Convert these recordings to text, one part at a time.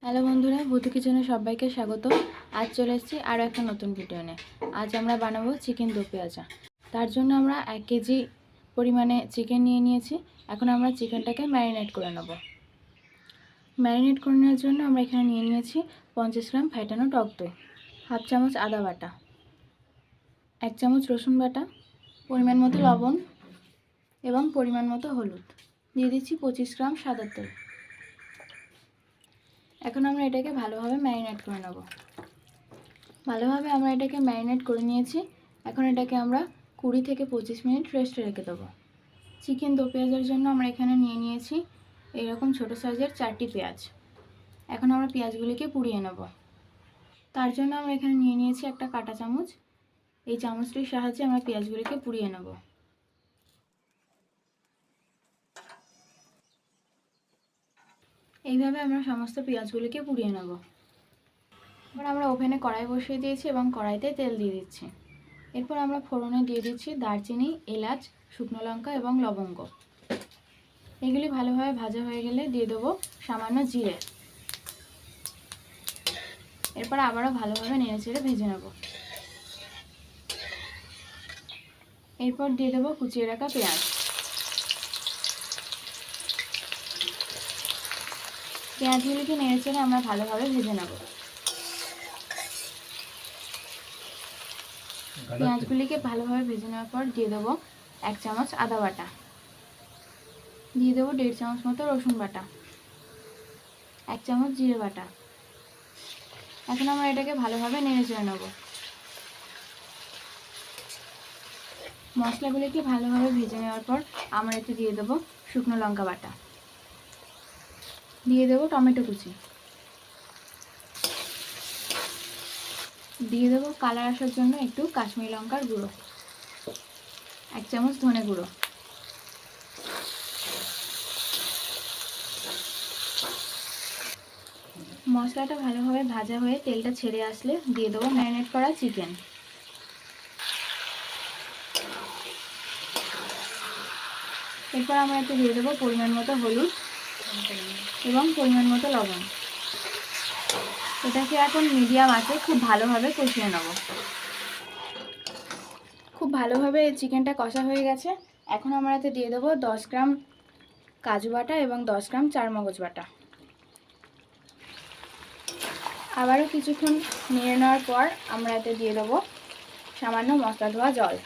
Hello বন্ধুরা, ভূতু কিচেনে সবাইকে স্বাগত। আজ চলে এসেছি আরও একটা নতুন ভিডিও নিয়ে। আজ আমরা বানাবো চিকেন দো পেঁয়াজা। তার জন্য আমরা 1 কেজি পরিমাণে চিকেন নিয়ে নিয়েছি। এখন আমরা চিকেনটাকে ম্যারিনেট করে নেব। ম্যারিনেট করে নেওয়ার জন্য আমরা এখানে নিয়ে নিয়েছি 50 গ্রাম ফ্যাটানো টক দই, হাফ চামচ আদা বাটা, 1 চামচ রসুন বাটা, পরিমাণ মতো লবণ এবং পরিমাণ মতো হলুদ। দিয়ে দিচ্ছি 25 গ্রাম সাদা তেল। এখন আমরা এটাকে ভালোভাবে ম্যারিনেট করে নেব। ভালোভাবে আমরা এটাকে ম্যারিনেট করে নিয়েছি। এখন এটাকে আমরা 20 থেকে 25 মিনিট রেস্টে রেখে দেবো। চিকেন দো পেঁয়াজের জন্য আমরা এখানে নিয়ে নিয়েছি এরকম ছোটো সাইজের 4টি পেঁয়াজ। এখন আমরা পেঁয়াজগুলিকে পুড়িয়ে নেব। তার জন্য আমরা এখানে নিয়ে নিয়েছি একটা কাঁটা চামচ। এই চামচটির সাহায্যে আমরা পেঁয়াজগুলিকে পুড়িয়ে নেব। এইভাবে আমরা সমস্ত পেঁয়াজগুলিকে পুড়িয়ে নেব। এবার আমরা ওভেনে কড়াই বসিয়ে দিয়েছি এবং কড়াইতে তেল দিয়ে দিচ্ছি। এরপর আমরা ফোড়নে দিয়ে দিচ্ছি দারচিনি, এলাচ, শুকনো লঙ্কা এবং লবঙ্গ। এগুলি ভালোভাবে ভাজা হয়ে গেলে দিয়ে দেবো সামান্য জিরে। এরপর আবারও ভালোভাবে নেড়েচেড়ে ভেজে নেব। এরপর দিয়ে দেবো কুচিয়ে রাখা পেঁয়াজ। পেঁয়াজগুলিকে নেড়েচেড়ে আমরা ভালোভাবে ভেজে নেব। পেঁয়াজগুলিকে ভালোভাবে ভেজে নেওয়ার পর দিয়ে দেবো 1 চামচ আদা বাটা, দিয়ে দেবো 1.5 চামচ মতো রসুন বাটা, 1 চামচ জিরে বাটা। এখন আমরা এটাকে ভালোভাবে নেড়েচেড়ে নেব। মশলাগুলিকে ভালোভাবে ভেজে নেওয়ার পর আমরা এতে দিয়ে দেবো শুকনো লঙ্কা বাটা, দিয়ে দেবো টমেটো কুচি, দিয়ে দেবো কালার আসার জন্য একটু কাশ্মীরি লঙ্কার গুঁড়ো, 1 চামচ ধনে গুঁড়ো। মশলাটা ভালোভাবে ভাজা হয়ে তেলটা ছেড়ে আসলে দিয়ে দেবো ম্যারিনেট করা চিকেন। এরপর আমরা এতে দিয়ে দেবো পরিমাণ মতো হলুদ এবং পরিমাণ মতো লবণ। এটাকে এখন মিডিয়াম আঁচে খুব ভালোভাবে কষিয়ে নেব। খুব ভালোভাবে চিকেনটা কষা হয়ে গেছে। এখন আমরা এতে দিয়ে দেবো 10 গ্রাম কাজু বাটা এবং 10 গ্রাম চারমগজ বাটা। আবারও কিছুক্ষণ নেড়ে নেওয়ার পর আমরা এতে দিয়ে দেবো সামান্য মশলা ধোয়া জল।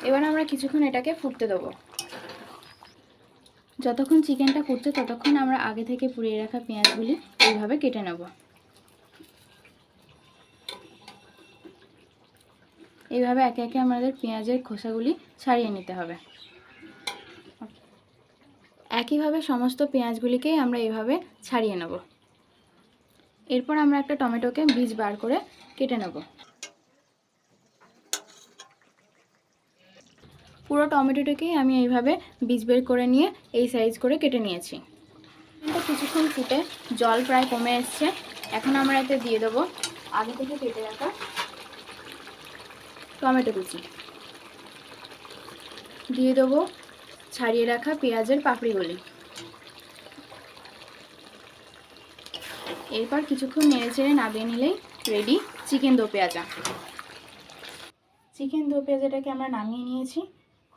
এবার আমরা কিছুক্ষণ এটাকে ফুটতে দেবো। যতক্ষণ চিকেনটা ফুটছে ততক্ষণ আমরা আগে থেকে পুড়িয়ে রাখা পেঁয়াজগুলি এইভাবে কেটে নেব। এইভাবে একে একে আমাদের পেঁয়াজের খোসাগুলি ছাড়িয়ে নিতে হবে। একইভাবে সমস্ত পেঁয়াজগুলিকেই আমরা এইভাবে ছাড়িয়ে নেব। এরপর আমরা একটা টমেটোকে বীজ বার করে কেটে নেব। পুরো টমেটোটাকেই আমি এইভাবে বীজ বের করে নিয়ে এই সাইজ করে কেটে নিয়েছি। কিছুক্ষণ ফুটে জল প্রায় কমে এসছে। এখন আমরা এতে দিয়ে দেবো আগে থেকে কেটে রাখা টমেটো কুচি, দিয়ে দেবো ছাড়িয়ে রাখা পেঁয়াজের পাপড়িগুলি। এরপর কিছুক্ষণ নেড়েচেড়ে নামিয়ে নিলেই রেডি চিকেন দো পেঁয়াজা। চিকেন দো পেঁয়াজাটাকে আমরা নামিয়ে নিয়েছি।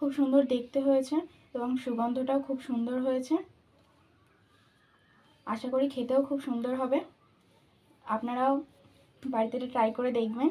খুব সুন্দর দেখতে হয়েছে এবং সুগন্ধটাও খুব সুন্দর হয়েছে। আশা করি খেতেও খুব সুন্দর হবে। আপনারাও বাড়িতে ট্রাই করে দেখবেন।